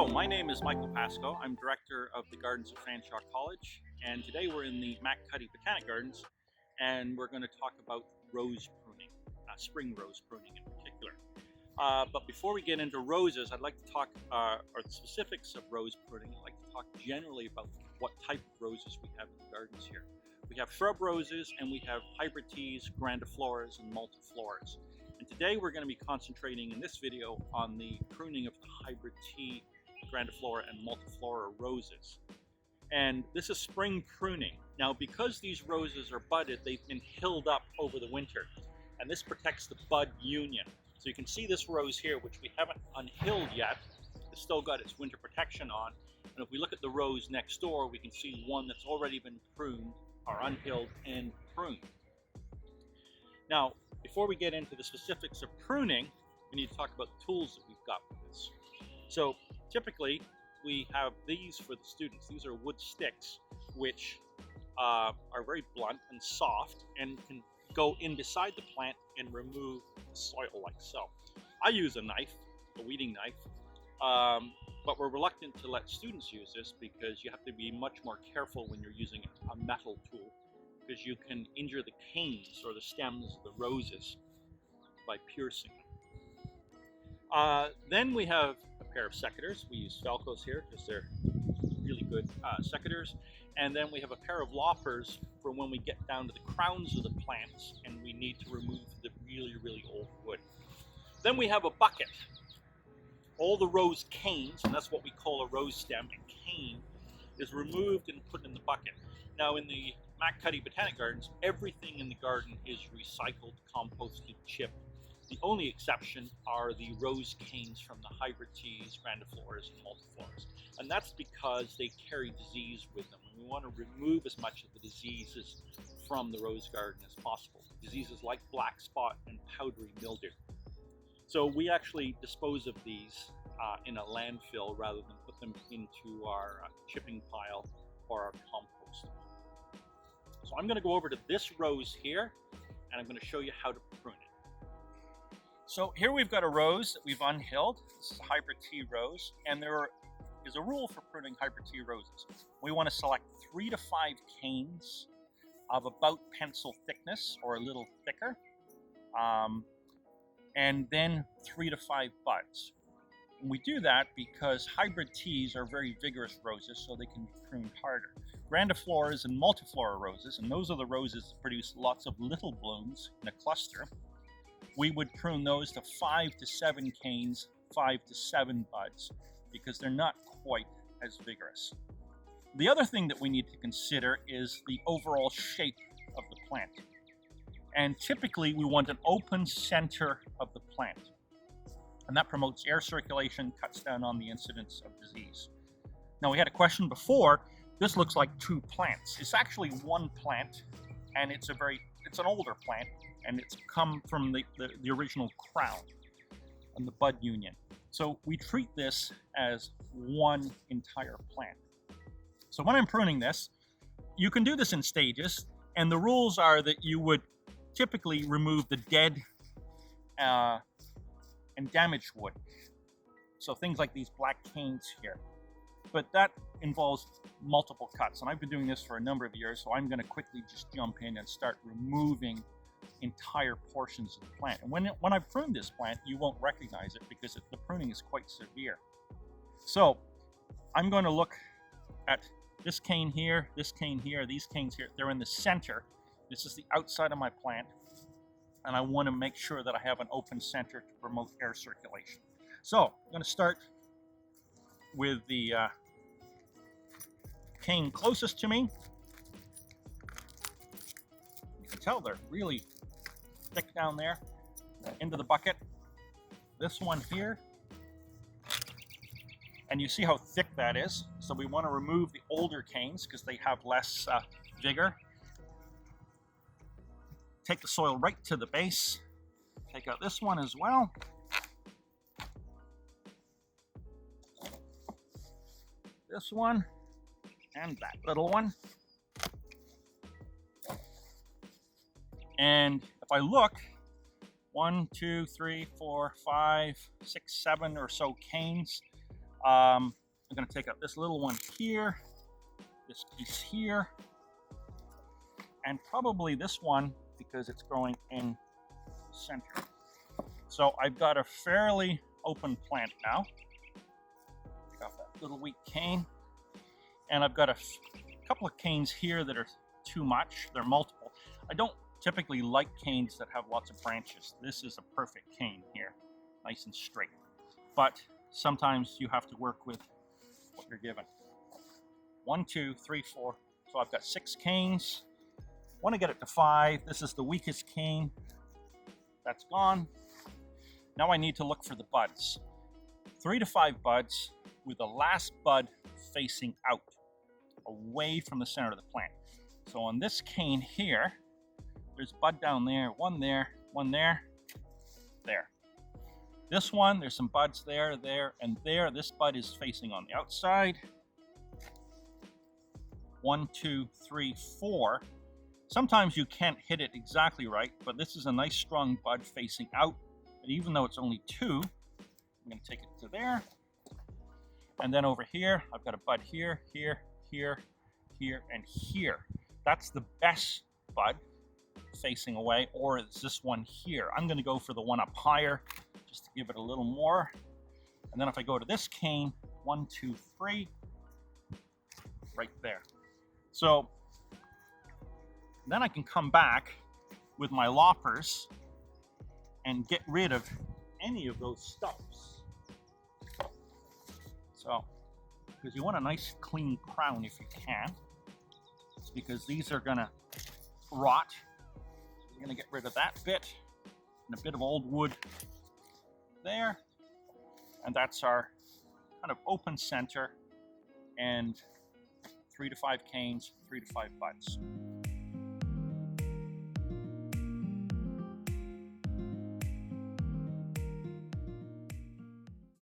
Hello, my name is Michael Pasco. I'm director of the Gardens of Fanshawe College, and today we're in the Mac Cuddy Botanic Gardens, and we're going to talk about rose pruning, spring rose pruning in particular. But before we get into roses, I'd like to talk, or the specifics of rose pruning. I'd like to talk generally about what type of roses we have in the gardens here. We have shrub roses, and we have hybrid teas, grandifloras, and multifloras. And today we're going to be concentrating in this video on the pruning of the hybrid tea, grandiflora, and multiflora roses. And this is spring pruning. Now, because these roses are budded, they've been hilled up over the winter, and this protects the bud union. So you can see this rose here, which we haven't unhilled yet. It's still got its winter protection on. And if we look at the rose next door, we can see one that's already been pruned, or unhilled and pruned. Now, before we get into the specifics of pruning, we need to talk about the tools that we've got with this. So typically, we have these for the students. These are wood sticks, which are very blunt and soft and can go in beside the plant and remove the soil like so. I use a knife, a weeding knife, but we're reluctant to let students use this because you have to be much more careful when you're using a metal tool, because you can injure the canes or the stems of the roses by piercing them. Then we have a pair of secateurs. We use Falcos here because they're really good secateurs. And then we have a pair of loppers for when we get down to the crowns of the plants and we need to remove the really, really old wood. Then we have a bucket. All the rose canes, and that's what we call a rose stem, a cane, is removed and put in the bucket. Now in the Mac Cuddy Botanic Gardens, everything in the garden is recycled, composted, chipped. The only exception are the rose canes from the hybrid teas, grandifloras, and multifloras. And that's because they carry disease with them. And we want to remove as much of the diseases from the rose garden as possible. Diseases like black spot and powdery mildew. So we actually dispose of these in a landfill rather than put them into our chipping pile or our compost. So I'm going to go over to this rose here, and I'm going to show you how to prune it. So here we've got a rose that we've unhilled. This is a hybrid tea rose, and there is a rule for pruning hybrid tea roses. We want to select 3 to 5 canes of about pencil thickness or a little thicker, and then 3 to 5 buds. And we do that because hybrid teas are very vigorous roses, so they can be pruned harder. Grandifloras and multiflora roses, and those are the roses that produce lots of little blooms in a cluster, we would prune those to 5 to 7 canes, 5 to 7 buds, because they're not quite as vigorous. The other thing that we need to consider is the overall shape of the plant. And typically we want an open center of the plant. And that promotes air circulation, cuts down on the incidence of disease. Now, we had a question before. This looks like 2 plants. It's actually 1 plant, and it's an older plant, and it's come from the original crown and the bud union. So we treat this as 1 entire plant. So when I'm pruning this, you can do this in stages, and the rules are that you would typically remove the dead and damaged wood. So things like these black canes here. But that involves multiple cuts, and I've been doing this for a number of years, so I'm going to quickly just jump in and start removing entire portions of the plant. And when I prune this plant, you won't recognize it because the pruning is quite severe. So I'm going to look at this cane here, these canes here. They're in the center. This is the outside of my plant, and I want to make sure that I have an open center to promote air circulation. So I'm going to start with the cane closest to me. You can tell they're really thick down there into the bucket. This one here, and you see how thick that is. So we want to remove the older canes because they have less vigor. Take the soil right to the base. Take out this one as well. This one and that little one. And if I look, 1, 2, 3, 4, 5, 6, 7 or so canes I'm going to take out this little one here, this piece here, and probably this one because it's growing in center. So I've got a fairly open plant now. Got that little weak cane, and I've got a couple of canes here that are too much. They're multiple. I don't typically like canes that have lots of branches. This is a perfect cane here, nice and straight. But sometimes you have to work with what you're given. 1, 2, 3, 4. So I've got 6 canes. Want to get it to 5. This is the weakest cane. That's gone. Now I need to look for the buds. 3 to 5 buds with the last bud facing out, away from the center of the plant. So on this cane here, there's bud down there, one there, there. This one, there's some buds there, and there. This bud is facing on the outside. 1, 2, 3, 4. Sometimes you can't hit it exactly right, but this is a nice strong bud facing out. And even though it's only 2, I'm going to take it to there. And then over here, I've got a bud here, here, here, here, and here. That's the best bud facing away, or it's this one here. I'm going to go for the one up higher just to give it a little more. And then if I go to this cane, 1, 2, 3, right there. So then I can come back with my loppers and get rid of any of those stumps. So, because you want a nice clean crown if you can, because these are gonna rot. So you're gonna get rid of that bit and a bit of old wood there. And that's our kind of open center and 3 to 5 canes, 3 to 5 buds.